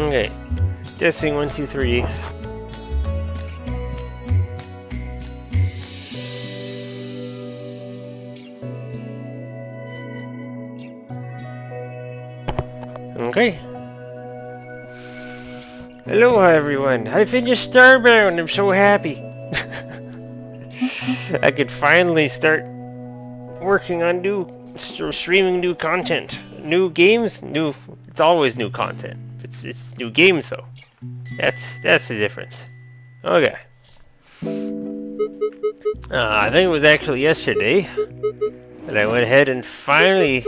Okay. Testing 1, 2, 3. Okay. Hello everyone. I finished Starbound. I'm so happy. I could finally start working on streaming new content. New games, it's always new content. It's new games though. That's the difference. Okay. I think it was actually yesterday that I went ahead and finally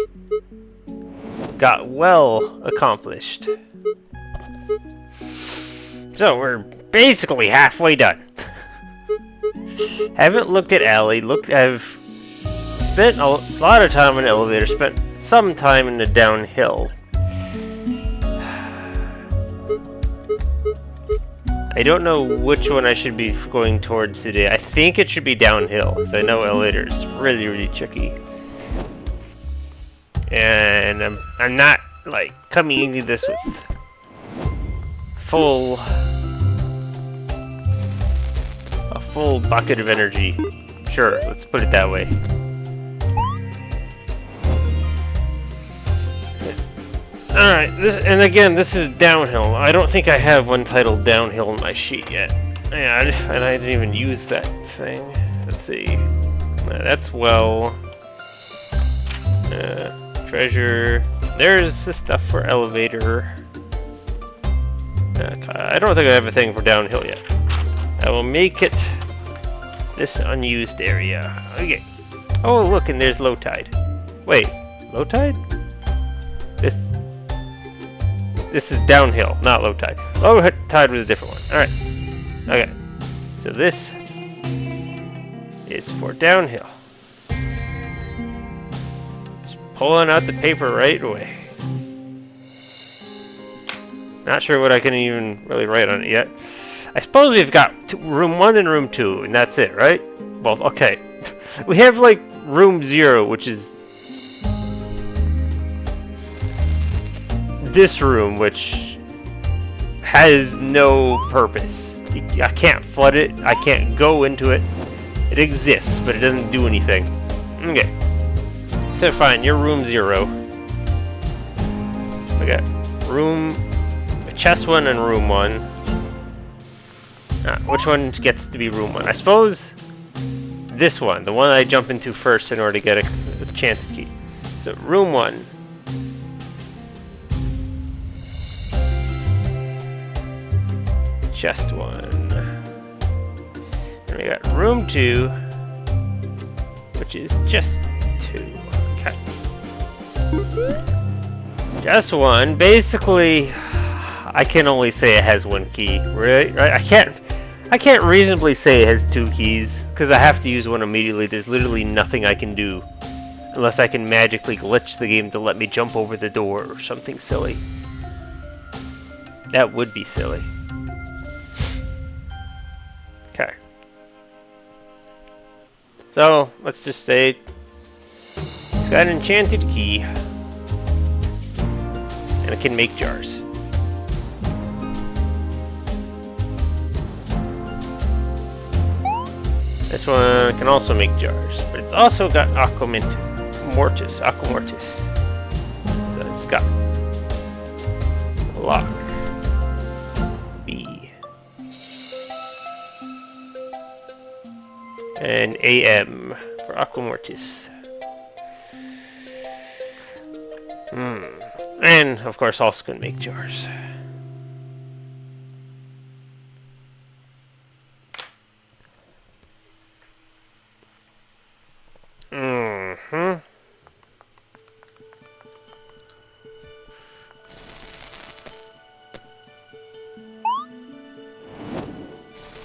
got well accomplished. So we're basically halfway done. Haven't looked at Alley. I've spent a lot of time in the elevator. Spent some time in the downhill. I don't know which one I should be going towards today. I think it should be downhill, because I know elevator is really, really tricky. And I'm not like coming into this with a full bucket of energy. Sure, let's put it that way. Alright, and again, this is downhill. I don't think I have one titled downhill in my sheet yet. Yeah, and I didn't even use that thing. Let's see. That's well. Treasure. There's the stuff for elevator. I don't think I have a thing for downhill yet. I will make it this unused area. Okay. Oh, look, and there's low tide. Wait, low tide? This is downhill, not low tide. Low tide was a different one. Alright. Okay. So this is for downhill. Just pulling out the paper right away. Not sure what I can even really write on it yet. I suppose we've got room 1 and room 2, and that's it, right? Well, okay. We have like room 0, which is this room, which has no purpose. I can't flood it. I can't go into it. It exists, but it doesn't do anything. Okay. So fine, you're room 0. Okay. Chest 1 and room 1. Which one gets to be room 1? I suppose this one, the one I jump into first in order to get a chance of key. So room 1. Chest 1. And we got room 2, which is chest 2. Okay. Chest 1, basically, I can only say it has 1 key, right? I can't reasonably say it has 2 keys, because I have to use one immediately. There's literally nothing I can do, unless I can magically glitch the game to let me jump over the door or something silly. That would be silly. Okay. So, let's just say it's got an enchanted key, and it can make jars. This one can also make jars, but it's also got aqua mortis. So it's got lock B and AM for aqua mortis. And of course also can make jars.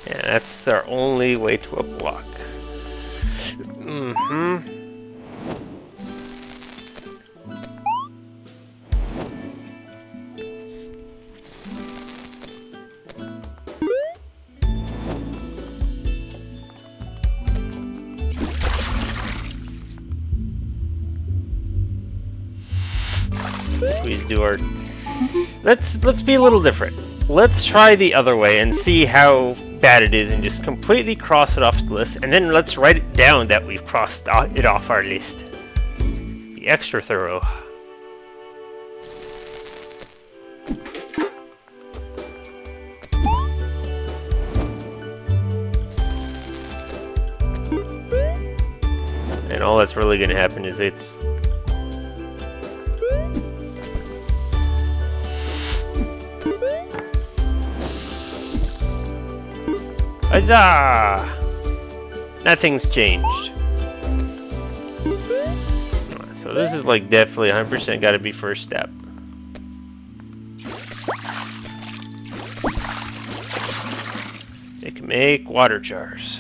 Yeah, that's our only way to a block. We do our Let's be a little different. Let's try the other way and see how bad it is and just completely cross it off the list, and then let's write it down that we've crossed it off our list. Be extra thorough. And all that's really going to happen is it's... Huzzah! Nothing's changed. So this is like definitely 100% got to be first step. They can make water jars.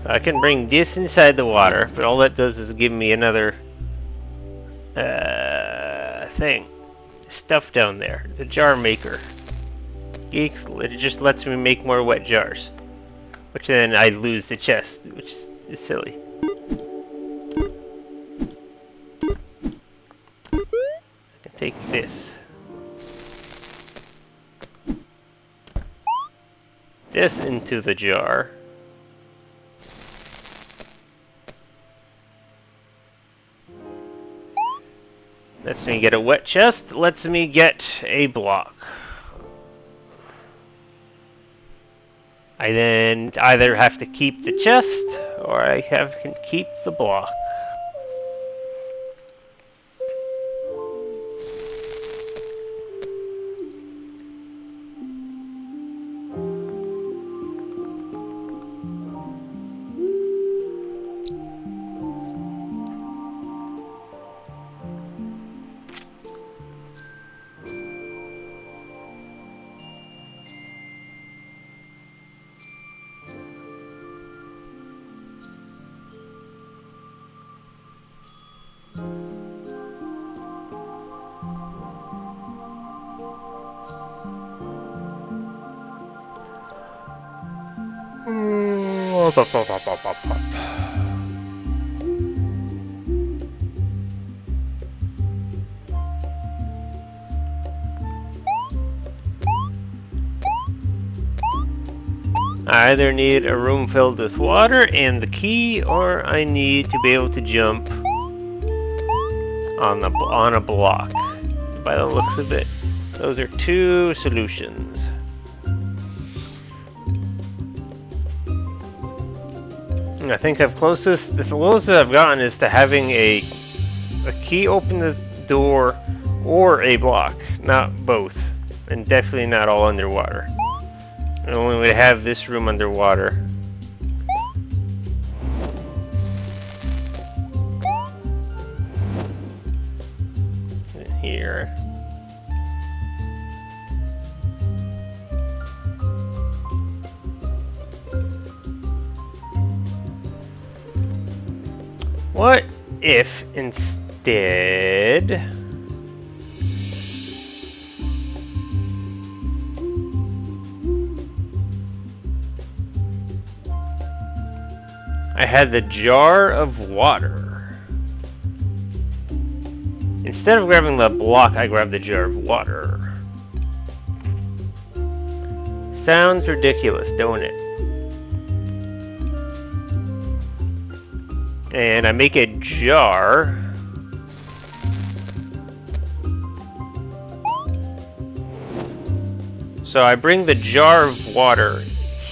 I can bring this inside the water, but all that does is give me another thing. Stuff down there. The jar maker. It just lets me make more wet jars. Which then I lose the chest, which is silly. I can take this. This into the jar. Lets me get a wet chest, lets me get a block. I then either have to keep the chest, or I can keep the block. I either need a room filled with water and the key, or I need to be able to jump on a block. By the looks of it, those are two solutions. I think the closest I've gotten is to having a key open the door or a block, not both, and definitely not all underwater. I only would have this room underwater. Here. What if instead I had the jar of water? Instead of grabbing the block, I grabbed the jar of water. Sounds ridiculous, don't it? And I make a jar. So I bring the jar of water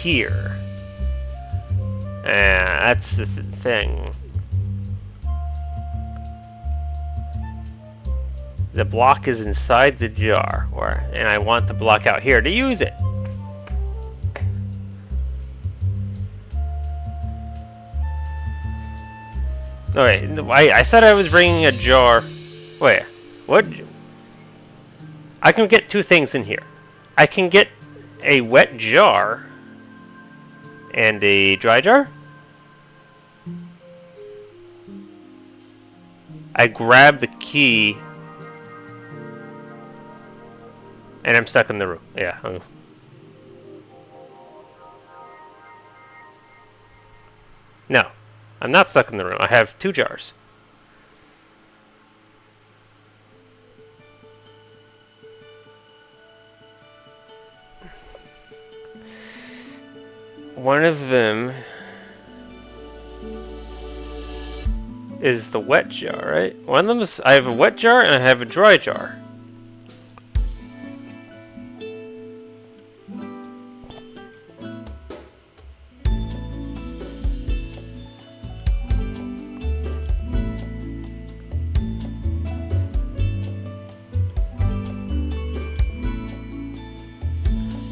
here. That's the thing. The block is inside the jar, and I want the block out here to use it. Oh, wait, I said I was bringing a jar. Wait, what? I can get two things in here. I can get a wet jar and a dry jar. I grab the key and I'm stuck in the room. Yeah. No, I'm not stuck in the room. I have two jars. One of them is the wet jar, right? One of them is, I have a wet jar and I have a dry jar.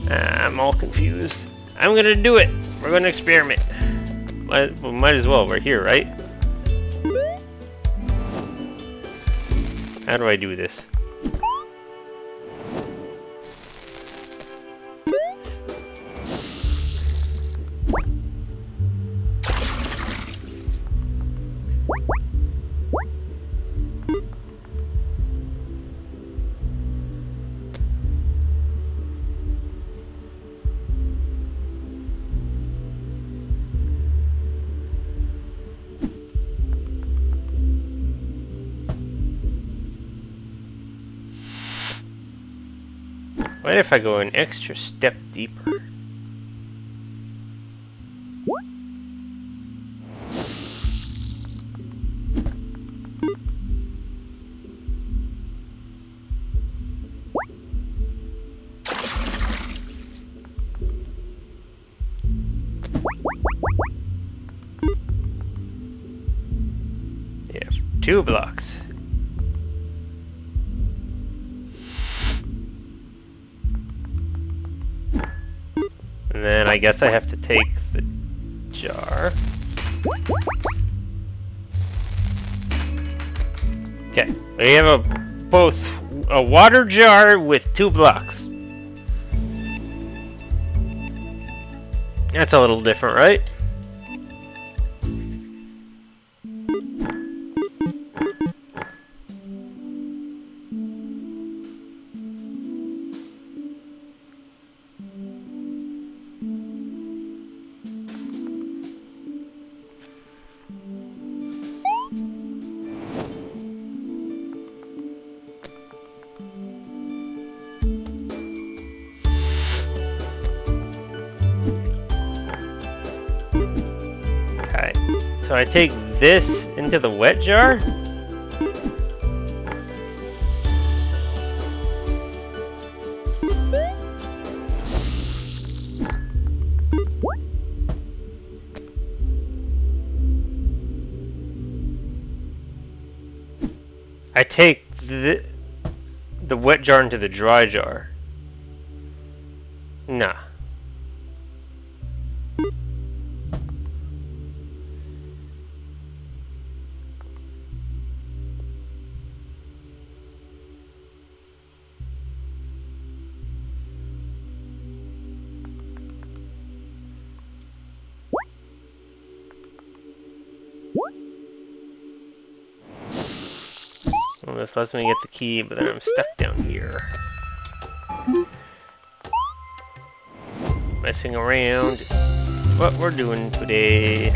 I'm all confused. I'm gonna do it. We're gonna experiment. Might as well. We're here, right? How do I do this? What if I go an extra step deeper? Yeah, 2 blocks. And then I guess I have to take the jar. Okay, we have both a water jar with 2 blocks. That's a little different, right? So I take this into the wet jar. I take the wet jar into the dry jar. Nah. this lets me get the key, but then I'm stuck down here. Messing around. What we're doing today.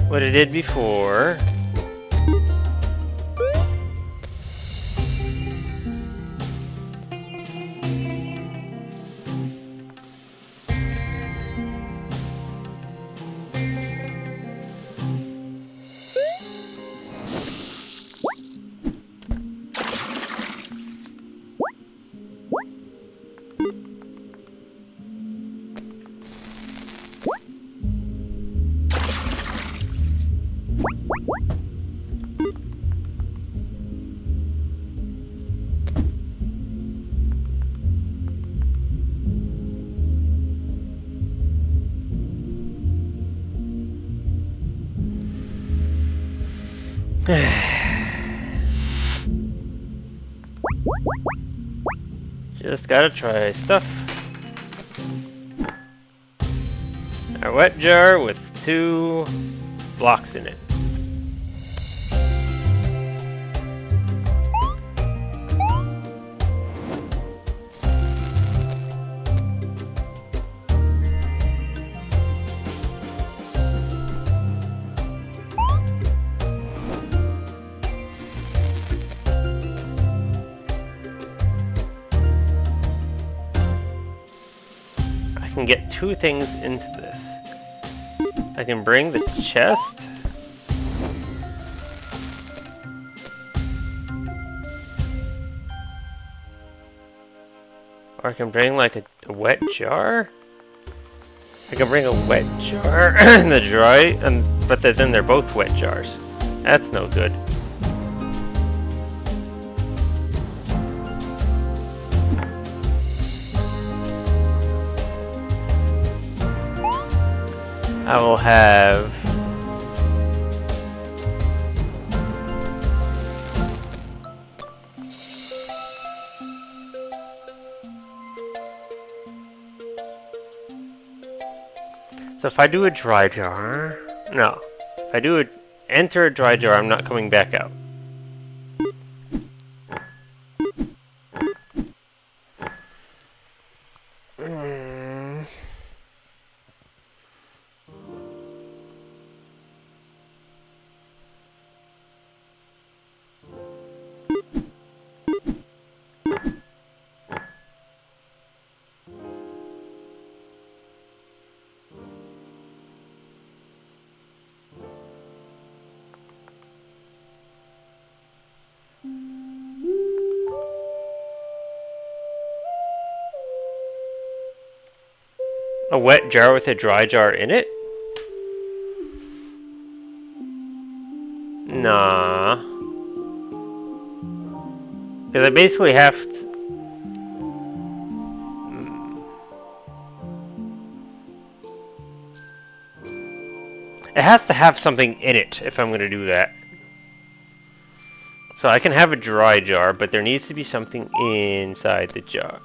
What I did before. Just gotta try stuff. A wet jar with 2 blocks in it. I can get 2 things into this. I can bring the chest. Or I can bring like a wet jar. I can bring a wet jar and the dry, but then they're both wet jars. That's no good. I will have so if I do a dry jar, no, if I do enter a dry jar, I'm not coming back out. A wet jar with a dry jar in it? Nah. Because I basically have to... It has to have something in it if I'm going to do that. So I can have a dry jar, but there needs to be something inside the jar.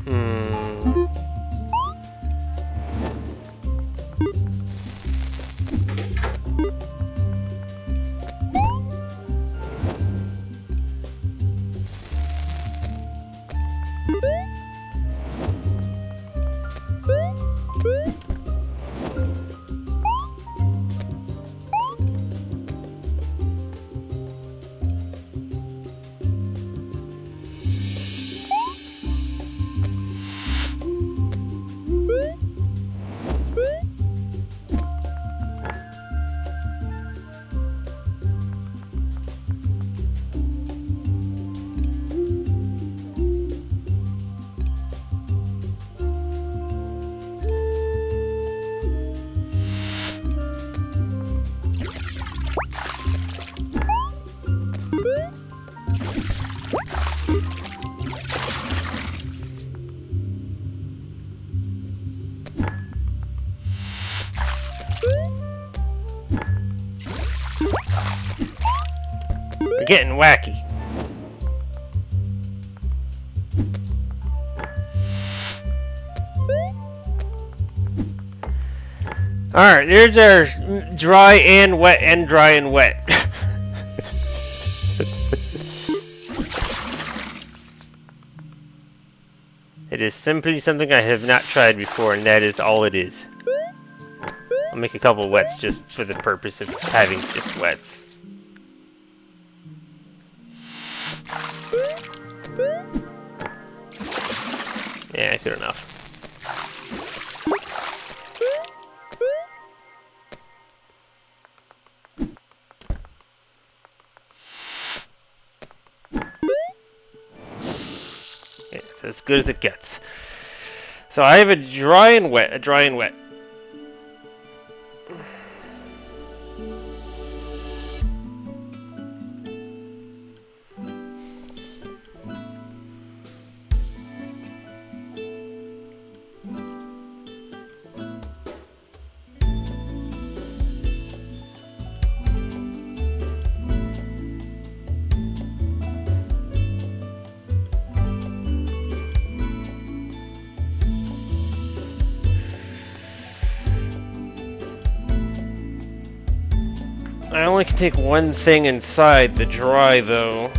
Hmm. We're getting wacky. Alright, there's our dry and wet and dry and wet. It is simply something I have not tried before, and that is all it is. I'll make a couple wets just for the purpose of having just wets. Yeah, good enough. Yeah, it's as good as it gets. So I have a dry and wet, a dry and wet. I only can take one thing inside the dry, though.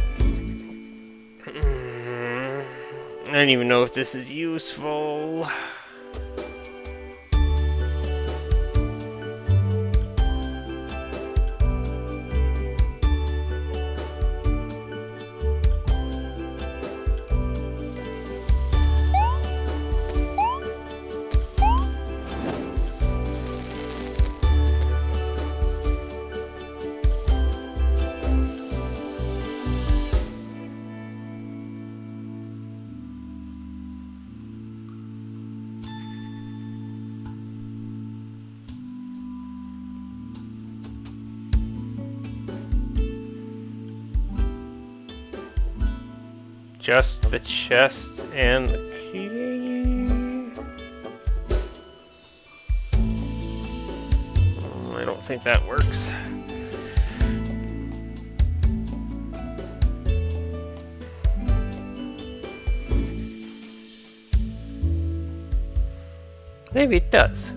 I don't even know if this is useful. Just the chest and the key. I don't think that works. Maybe it does.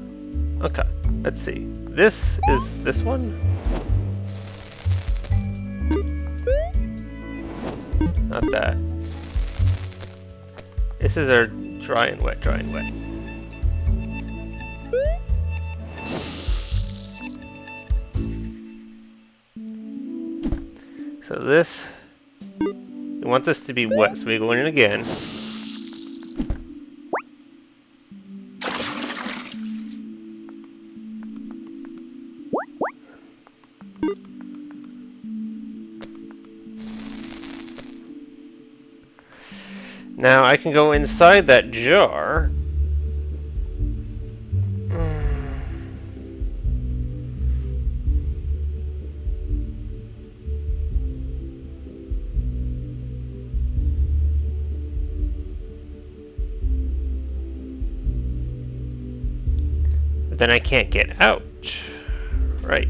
Okay, let's see. This is this one? Not that. This is our dry and wet, dry and wet. So this, we want this to be wet, so we go in again. Now I can go inside that jar. But then I can't get out. Right.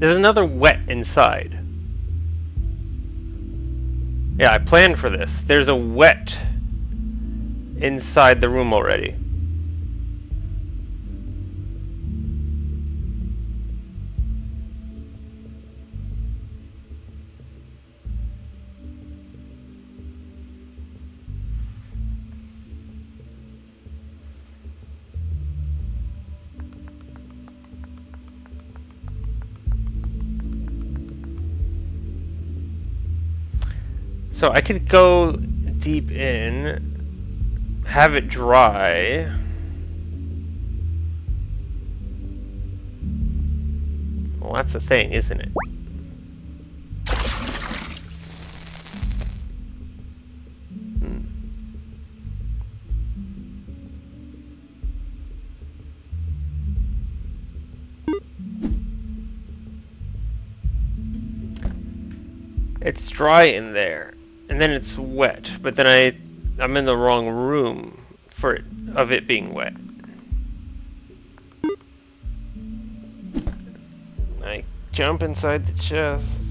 There's another wet inside. Yeah, I planned for this. There's a wet inside the room already. So I could go deep in, have it dry. Well, that's the thing, isn't it? It's dry in there, and then it's wet, but then I'm in the wrong room for it being wet. I jump inside the chest.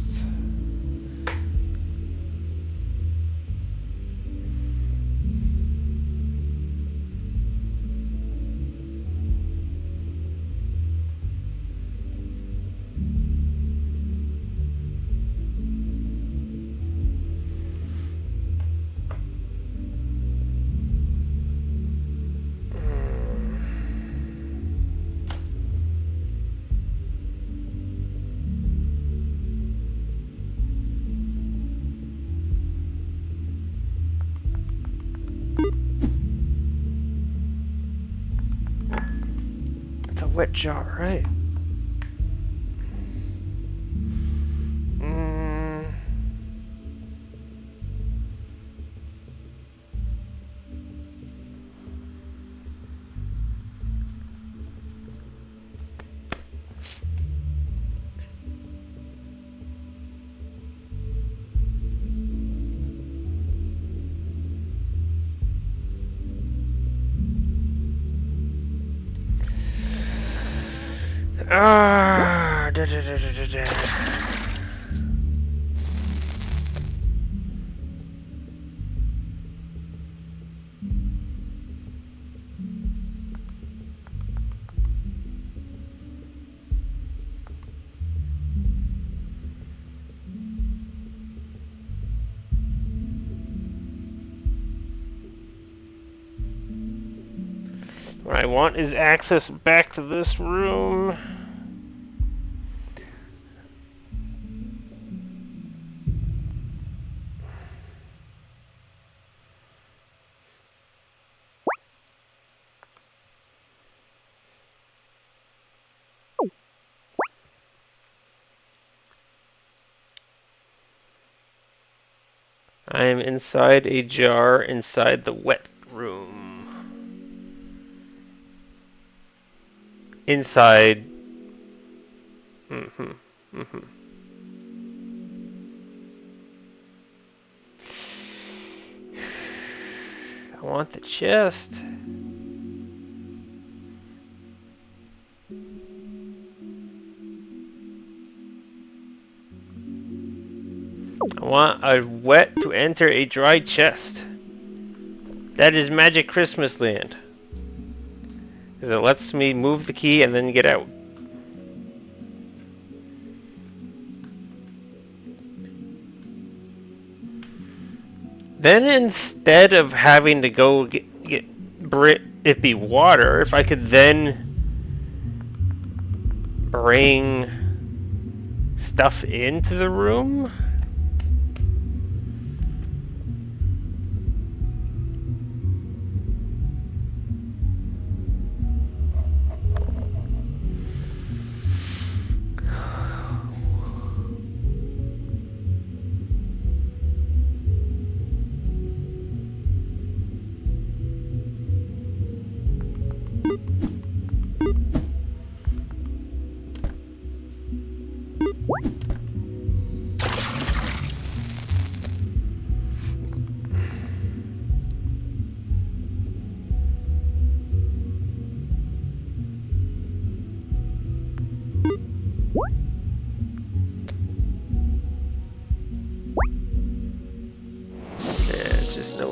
It's a wet jar, right? What I want is access back to this room. I am inside a jar inside the wet room. Inside. I want the chest. I want a wet to enter a dry chest. That is Magic Christmas Land. Because it lets me move the key and then get out. Then instead of having to go get it be water, if I could then bring stuff into the room.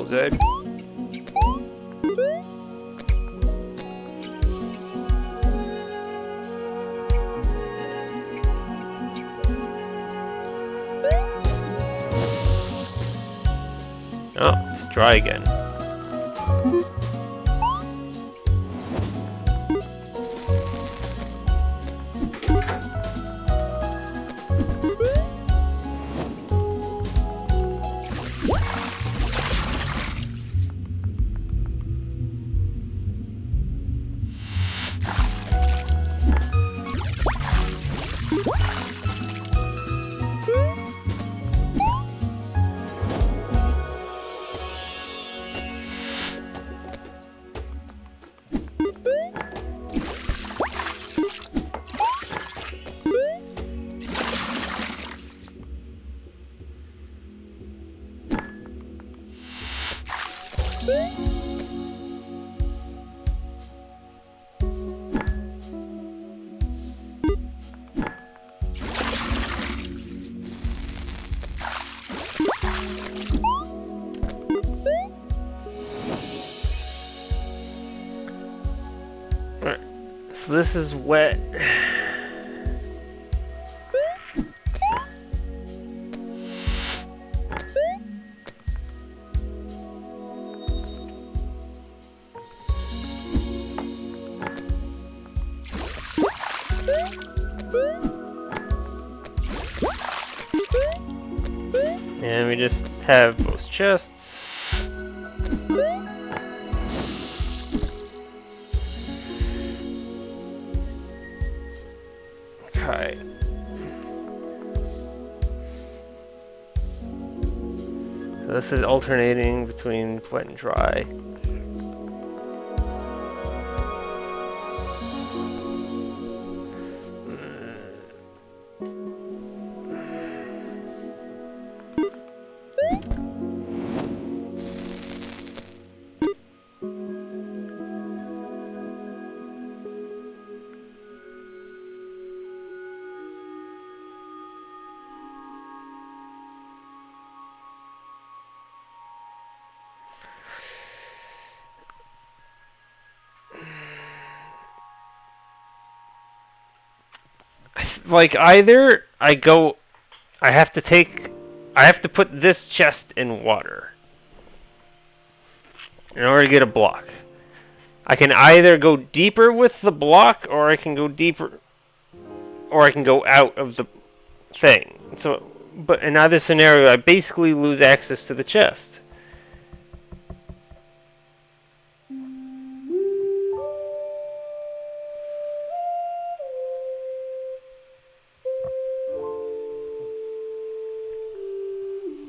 good. Oh, it's dry again. Alright, so this is wet. And we just have both chests. Okay. So this is alternating between wet and dry. Like either I have to put this chest in water in order to get a block. I can either go deeper with the block, or I can go deeper, or I can go out of the thing. So, but in either scenario, I basically lose access to the chest.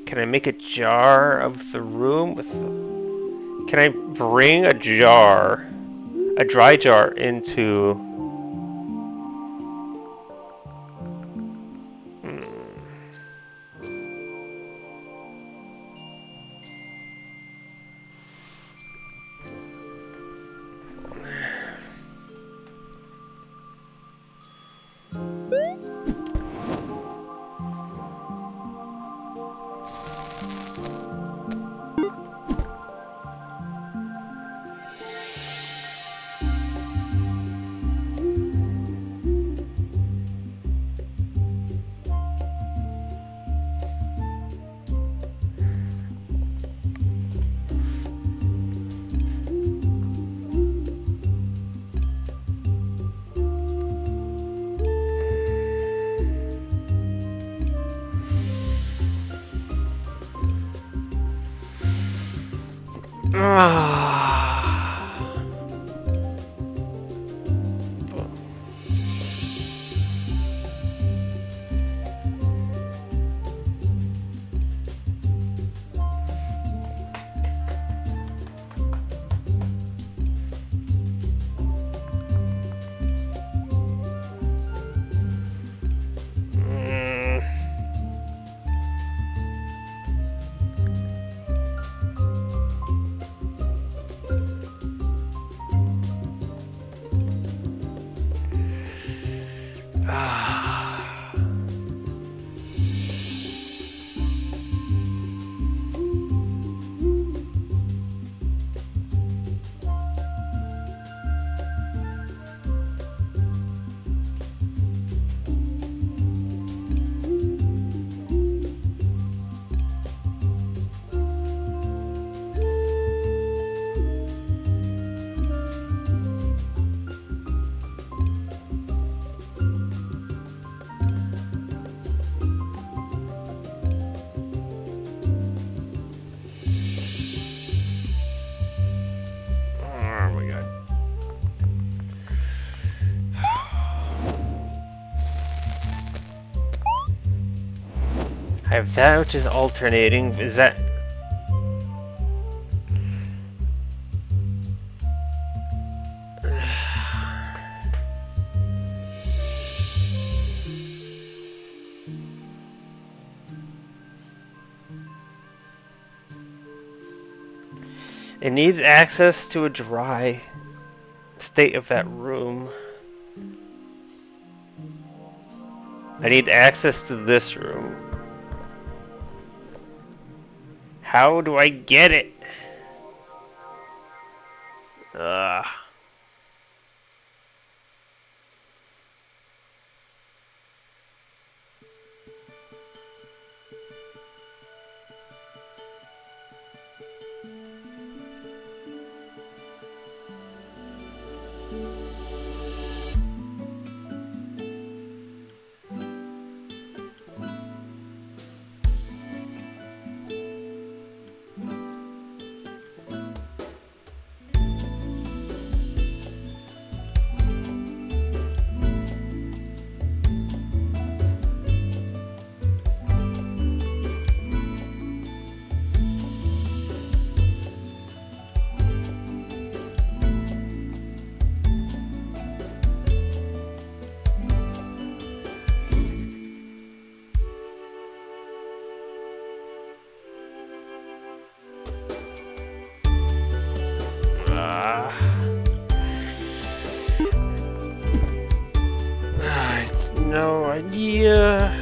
Can I make a jar of the room with the... Can I bring a jar, a dry jar, into... have that which is alternating. Is that... It needs access to a dry state of that room. I need access to this room. How do I get it? Ugh. No idea.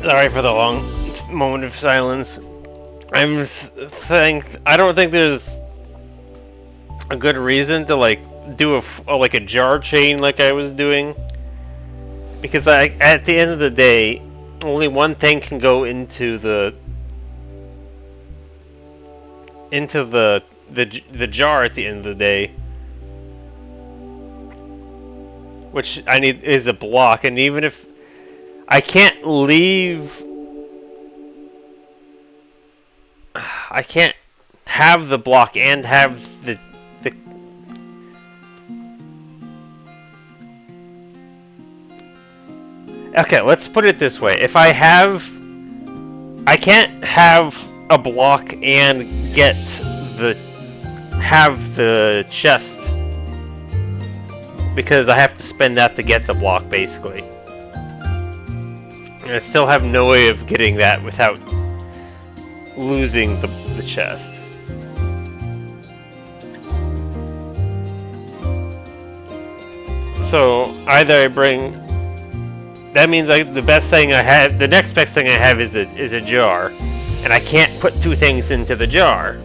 Sorry for the long moment of silence. I don't think there's a good reason to like do like a jar chain like I was doing, because at the end of the day, only one thing can go into the jar at the end of the day, which I need is a block, and even if I can't leave, I can't have the block and have the Okay, let's put it this way. If I can't have a block and have the chest, because I have to spend that to get the block, basically. And I still have no way of getting that without losing the chest. So either I bring. That means the best thing I have. The next best thing I have is a jar, and I can't put two things into the jar.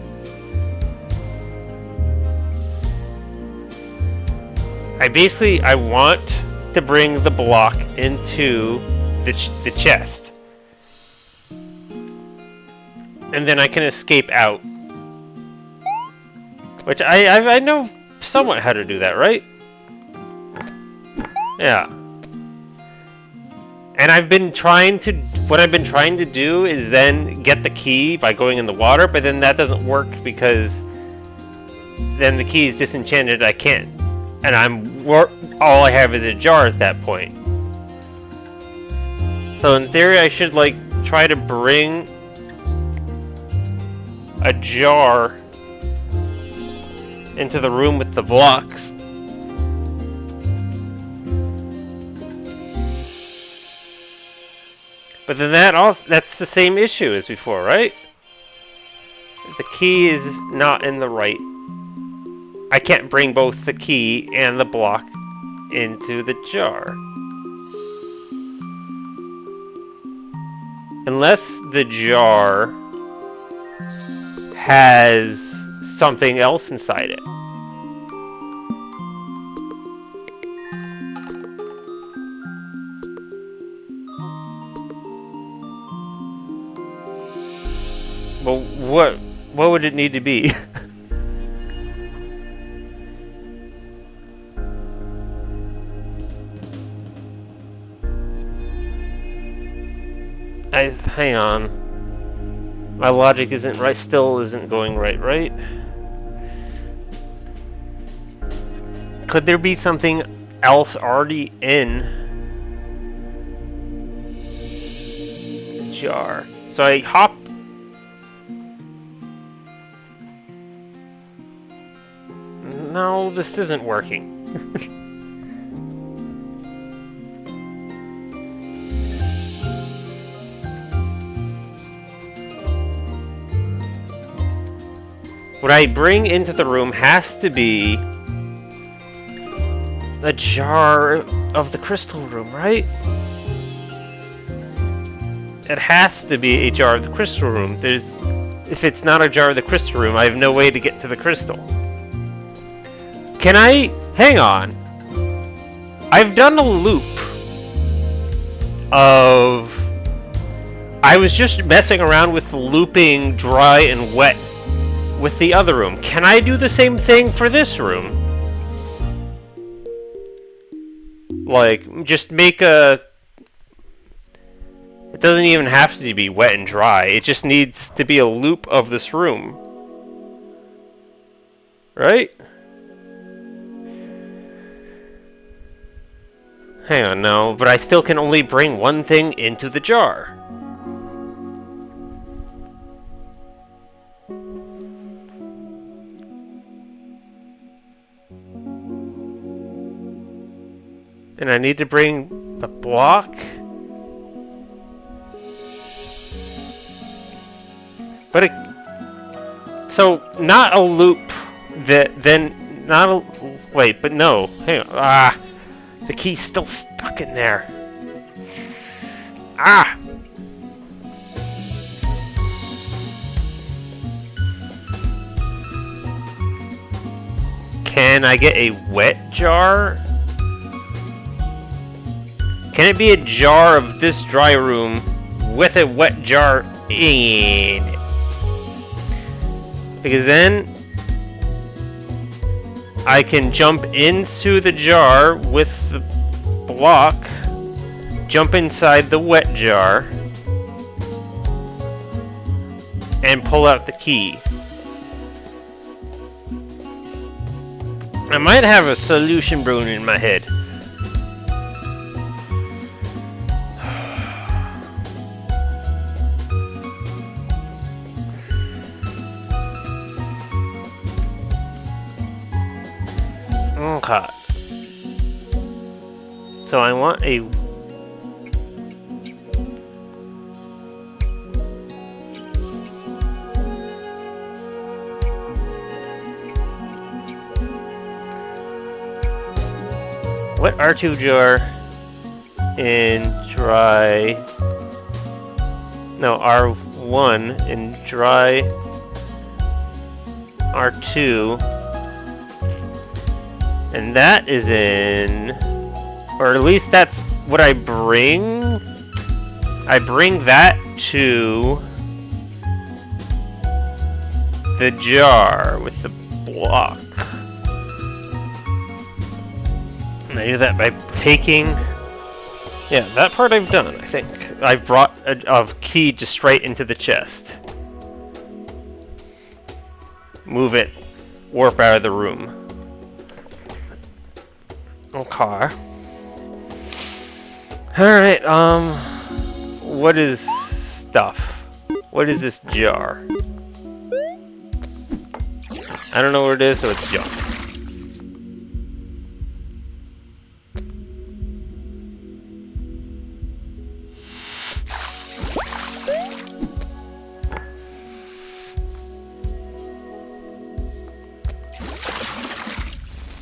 I want to bring the block into the chest. And then I can escape out. Which I know somewhat how to do that, right? Yeah. And what I've been trying to do is then get the key by going in the water, but then that doesn't work because then the key is disenchanted, I can't. And all I have is a jar at that point. So in theory I should like try to bring a jar into the room with the blocks. But then that's the same issue as before, right? The key is not in the right. I can't bring both the key and the block into the jar. Unless the jar has something else inside it. Well, what would it need to be? Hang on. My logic still isn't going right? Could there be something else already in the jar? So I hop. No, this isn't working. What I bring into the room has to be a jar of the crystal room, right? It has to be a jar of the crystal room. If it's not a jar of the crystal room, I have no way to get to the crystal. Hang on. I've done a loop of... I was just messing around with looping dry and wet with the other room. Can I do the same thing for this room? Like, just make a... It doesn't even have to be wet and dry. It just needs to be a loop of this room. Right? Hang on, no, but I still can only bring one thing into the jar. And I need to bring the block. But so not a loop wait, but no. Hang on. The key's still stuck in there. Can I get a wet jar? Can it be a jar of this dry room with a wet jar in it? Because then I can jump into the jar with the block, jump inside the wet jar, and pull out the key. I might have a solution brewing in my head. Okay. So I want a... Wet R2 jar in dry... No, R1 in dry R2. And that is in, or at least that's what I bring. I bring that to the jar with the block. And I do that by taking, yeah, that part I've done, I think. I've brought a key just straight into the chest. Move it, warp out of the room. Okay. Alright, what is stuff? What is this jar? I don't know where it is, so it's junk.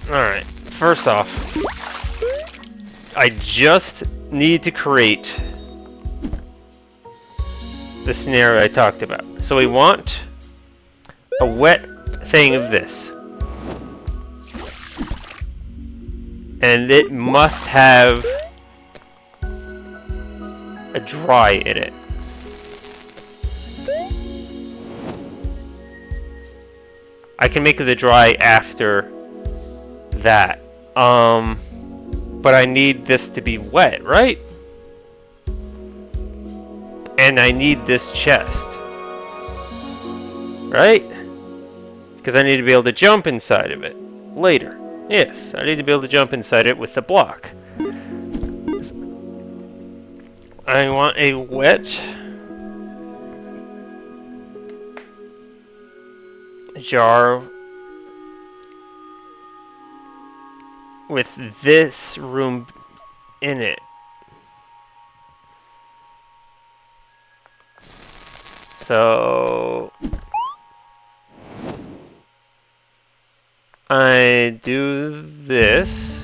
Alright, first off, I just need to create the scenario I talked about. So we want a wet thing of this. And it must have a dry in it. I can make the dry after that. But I need this to be wet, right? And I need this chest. Right? Because I need to be able to jump inside of it later. Yes, I need to be able to jump inside it with the block. I want a wet jar with this room in it. So I do this.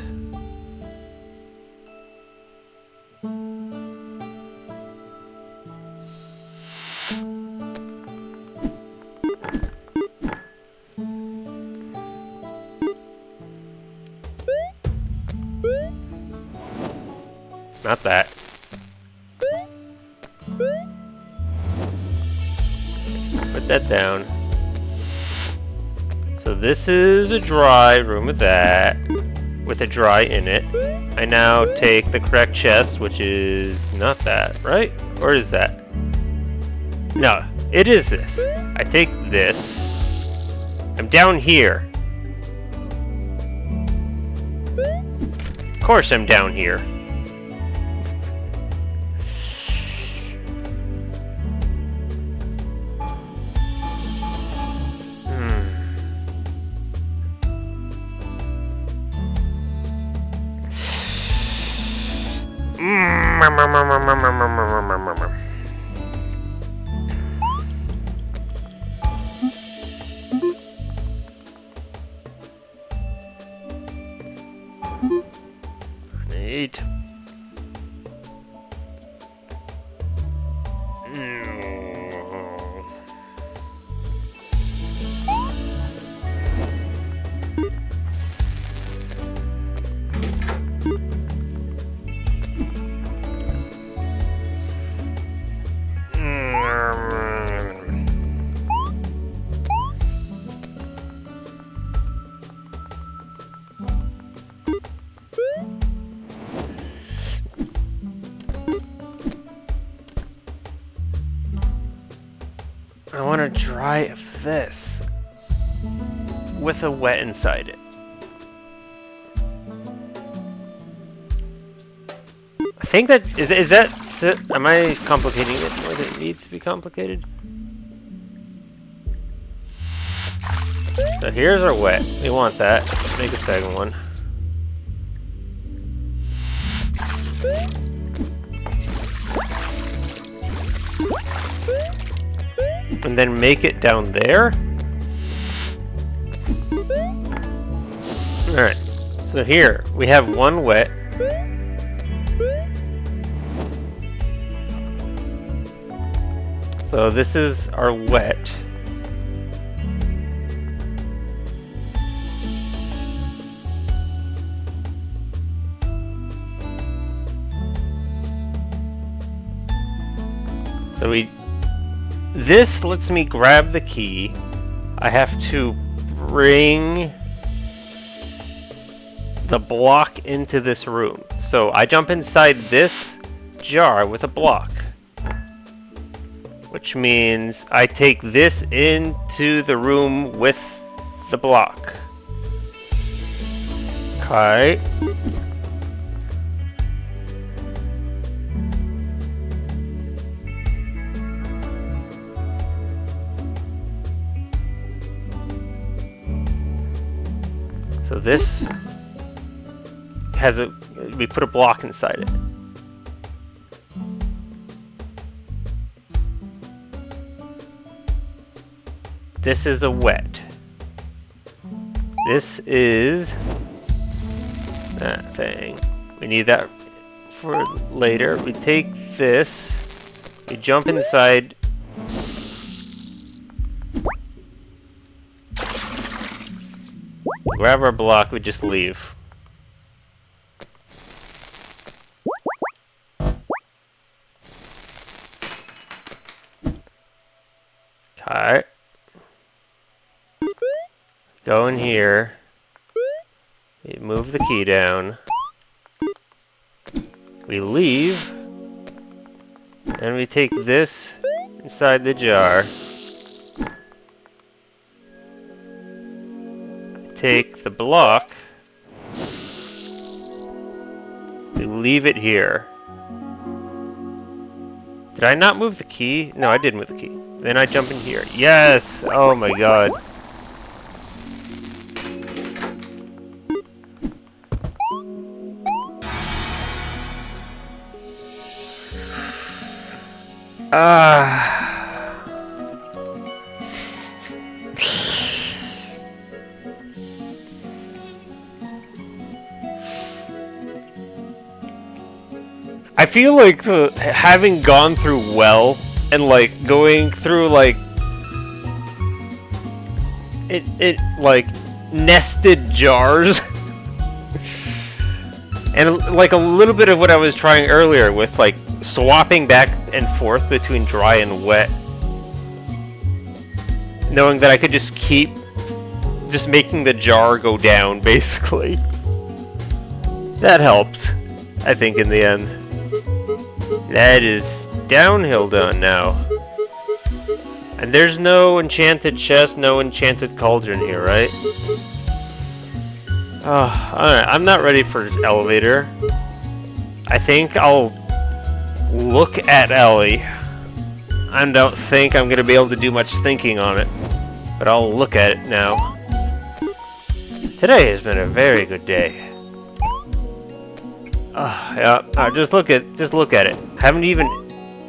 Not that. Put that down. So this is a dry room with that, with a dry in it. I now take the correct chest, which is not that, right? Or is that? No, it is this. I take this. I'm down here. Of course I'm down here. Neat. I want to dry this with a wet inside it. I think that is that. Am I complicating it more than it needs to be complicated? So here's our wet. We want that. Make a second one. And then make it down there. Alright, so here we have one wet. So this is our wet. So this lets me grab the key. I have to bring the block into this room. So I jump inside this jar with a block, which means I take this into the room with the block. Okay. So this has we put a block inside it. This is a wet. This is that thing. We need that for later. We take this, we jump inside. Grab our block, we just leave. Okay. Go in here. We move the key down. We leave. And we take this inside the jar. Take the block. We leave it here. Did I not move the key? No, I did move the key. Then I jump in here. Yes! Oh my god. I feel like having gone through well and like going through like it like nested jars and like a little bit of what I was trying earlier with like swapping back and forth between dry and wet, knowing that I could just keep just making the jar go down basically. That helped, I think, in the end. That is downhill done now. And there's no enchanted chest, no enchanted cauldron here, right? Oh, alright, I'm not ready for elevator. I think I'll look at Ellie. I don't think I'm gonna be able to do much thinking on it, but I'll look at it now. Today has been a very good day. Yeah, just look at it. Haven't even,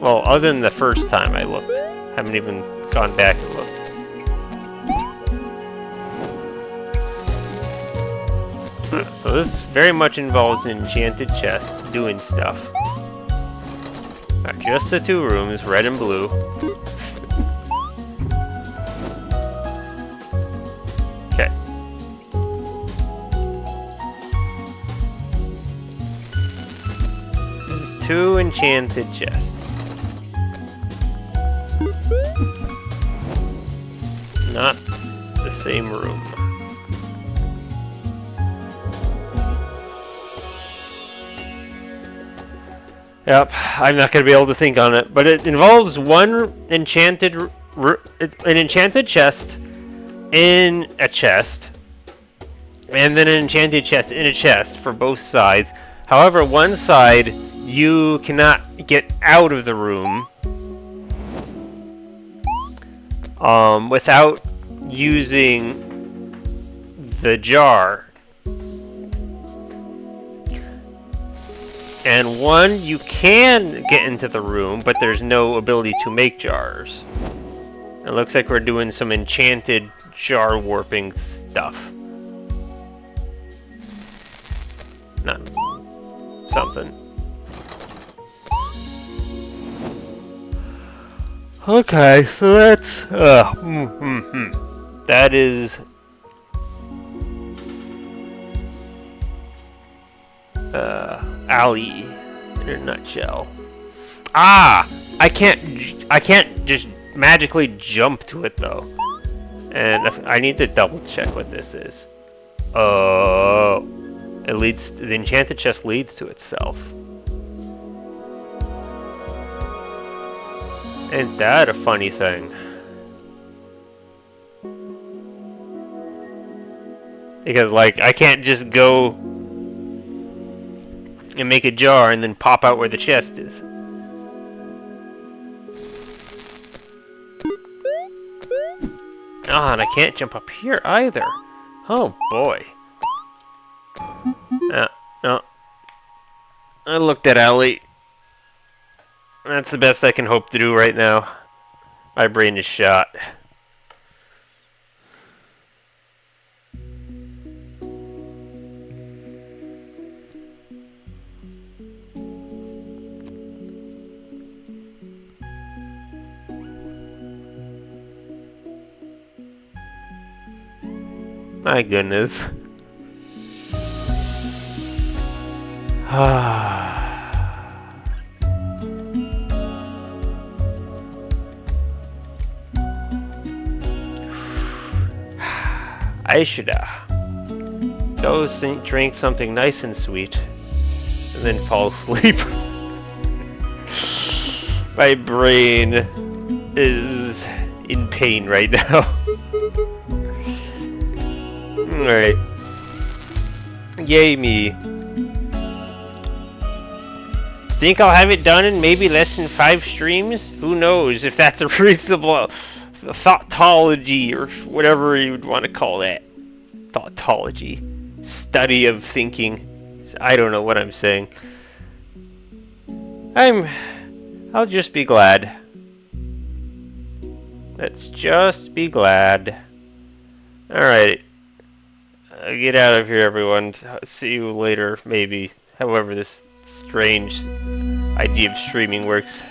well, other than the first time I looked, haven't even gone back and looked. So this very much involves an enchanted chest doing stuff. Not just the two rooms, red and blue. Okay. This is two enchanted chests. Not the same room. Yep, I'm not going to be able to think on it, but it involves one enchanted chest in a chest, and then an enchanted chest in a chest for both sides. However, one side you cannot get out of the room without using the jar. And one, you can get into the room, but there's no ability to make jars. It looks like we're doing some enchanted jar warping stuff. Not something. Okay, so that's that is Alley in a nutshell. I I can't just magically jump to it though. And I need to double check what this is. Oh, it leads. The enchanted chest leads to itself. Ain't that a funny thing? Because like I can't just go and make a jar and then pop out where the chest is. Ah, and I can't jump up here either. Oh boy. No. I looked at Ellie. That's the best I can hope to do right now. My brain is shot. My goodness. I should go drink something nice and sweet and then fall asleep. My brain is in pain right now. Alright. Yay me. Think I'll have it done in maybe less than 5 streams? Who knows if that's a reasonable thoughtology or whatever you would want to call that. Thoughtology. Study of thinking. I don't know what I'm saying. I'll just be glad. Let's just be glad. Alright. Get out of here, everyone. See you later, maybe. However this strange idea of streaming works.